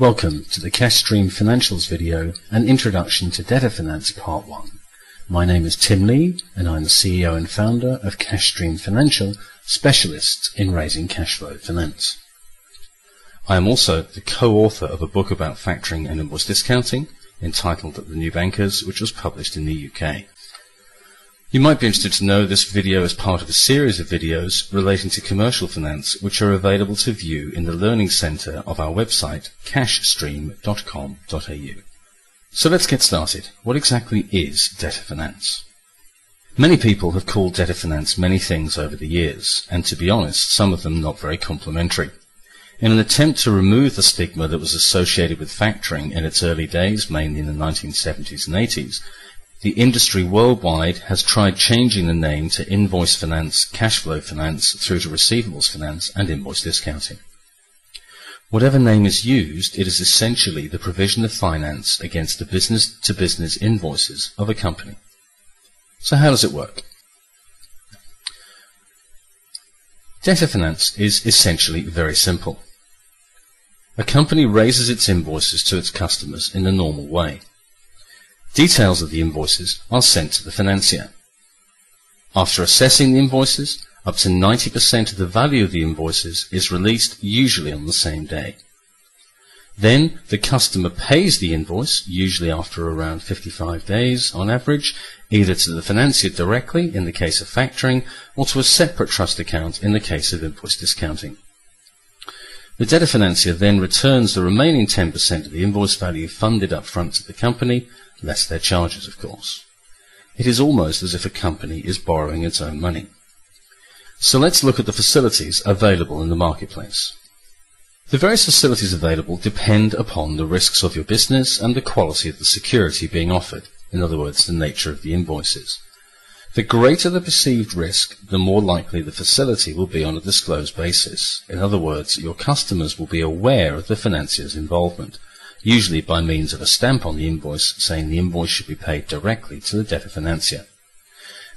Welcome to the CashStream Financials video and Introduction to Debtor Finance Part 1. My name is Tim Lee and I'm the CEO and founder of CashStream Financial, specialists in raising cash flow finance. I am also the co-author of a book about factoring and invoice discounting entitled The New Bankers, which was published in the UK. You might be interested to know this video is part of a series of videos relating to commercial finance which are available to view in the Learning Centre of our website cashstream.com.au. So let's get started. What exactly is debtor finance? Many people have called debtor finance many things over the years, and to be honest, some of them not very complimentary. In an attempt to remove the stigma that was associated with factoring in its early days, mainly in the 1970s and 80s, the industry worldwide has tried changing the name to invoice finance, cash flow finance, through to receivables finance and invoice discounting. Whatever name is used, it is essentially the provision of finance against the business-to-business invoices of a company. So how does it work? Debtor finance is essentially very simple. A company raises its invoices to its customers in the normal way. Details of the invoices are sent to the financier. After assessing the invoices, up to 90% of the value of the invoices is released, usually on the same day. Then the customer pays the invoice, usually after around 55 days on average, either to the financier directly in the case of factoring or to a separate trust account in the case of invoice discounting. The debtor financier then returns the remaining 10% of the invoice value funded up front to the company, less their charges, of course. It is almost as if a company is borrowing its own money. So let's look at the facilities available in the marketplace. The various facilities available depend upon the risks of your business and the quality of the security being offered, in other words, the nature of the invoices. The greater the perceived risk, the more likely the facility will be on a disclosed basis. In other words, your customers will be aware of the financier's involvement, usually by means of a stamp on the invoice saying the invoice should be paid directly to the debtor financier.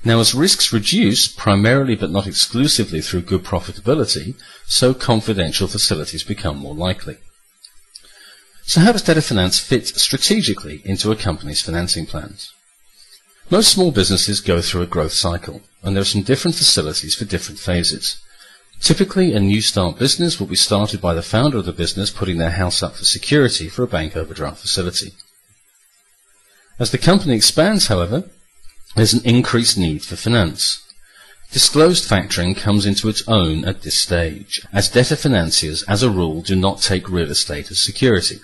Now, as risks reduce, primarily but not exclusively through good profitability, so confidential facilities become more likely. So how does debtor finance fit strategically into a company's financing plans? Most small businesses go through a growth cycle, and there are some different facilities for different phases. Typically, a new start business will be started by the founder of the business putting their house up for security for a bank overdraft facility. As the company expands, however, there's an increased need for finance. Disclosed factoring comes into its own at this stage, as debtor financiers, as a rule, do not take real estate as security.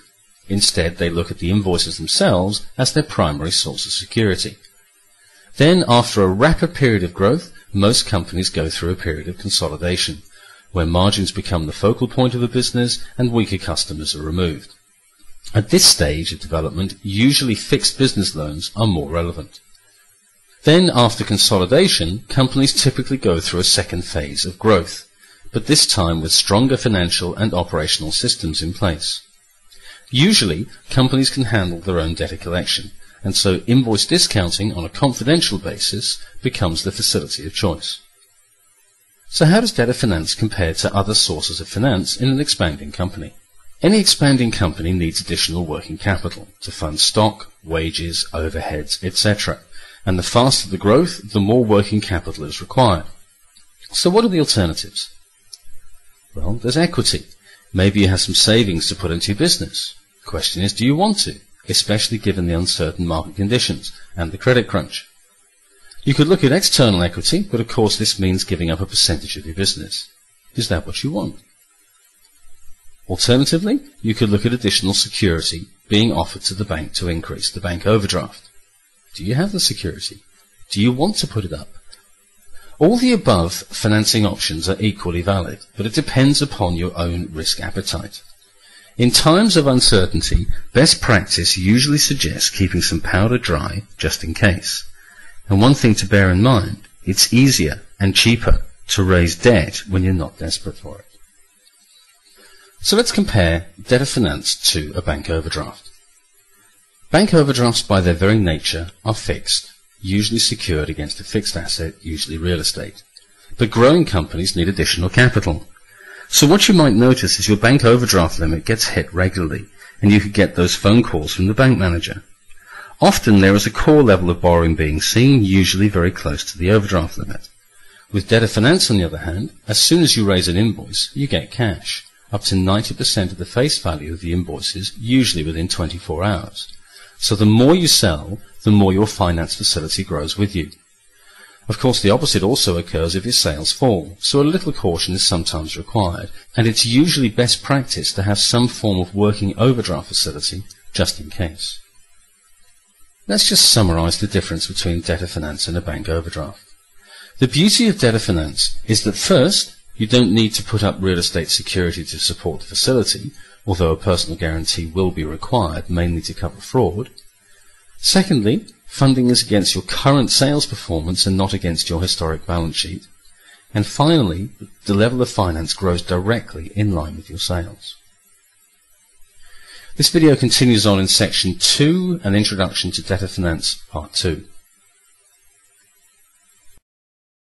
Instead, they look at the invoices themselves as their primary source of security. Then, after a rapid period of growth, most companies go through a period of consolidation, where margins become the focal point of a business and weaker customers are removed. At this stage of development, usually fixed business loans are more relevant. Then, after consolidation, companies typically go through a second phase of growth, but this time with stronger financial and operational systems in place. Usually, companies can handle their own debtor collection, and so invoice discounting on a confidential basis becomes the facility of choice. So how does debtor finance compare to other sources of finance in an expanding company? Any expanding company needs additional working capital to fund stock, wages, overheads, etc. And the faster the growth, the more working capital is required. So what are the alternatives? Well, there's equity. Maybe you have some savings to put into your business. The question is, do you want to? Especially given the uncertain market conditions and the credit crunch. You could look at external equity, but of course this means giving up a percentage of your business. Is that what you want? Alternatively, you could look at additional security being offered to the bank to increase the bank overdraft. Do you have the security? Do you want to put it up? All the above financing options are equally valid, but it depends upon your own risk appetite. In times of uncertainty, best practice usually suggests keeping some powder dry just in case. And one thing to bear in mind, it's easier and cheaper to raise debt when you're not desperate for it. So let's compare debtor finance to a bank overdraft. Bank overdrafts by their very nature are fixed, usually secured against a fixed asset, usually real estate. But growing companies need additional capital. So what you might notice is your bank overdraft limit gets hit regularly, and you could get those phone calls from the bank manager. Often there is a core level of borrowing being seen, usually very close to the overdraft limit. With debtor finance, on the other hand, as soon as you raise an invoice, you get cash, up to 90% of the face value of the invoices, usually within 24 hours. So the more you sell, the more your finance facility grows with you. Of course, the opposite also occurs if your sales fall, so a little caution is sometimes required, and it's usually best practice to have some form of working overdraft facility, just in case. Let's just summarize the difference between debtor finance and a bank overdraft. The beauty of debtor finance is that first, you don't need to put up real estate security to support the facility, although a personal guarantee will be required, mainly to cover fraud. Secondly, funding is against your current sales performance and not against your historic balance sheet. And finally, the level of finance grows directly in line with your sales. This video continues on in Section 2, an Introduction to Debtor Finance, Part 2.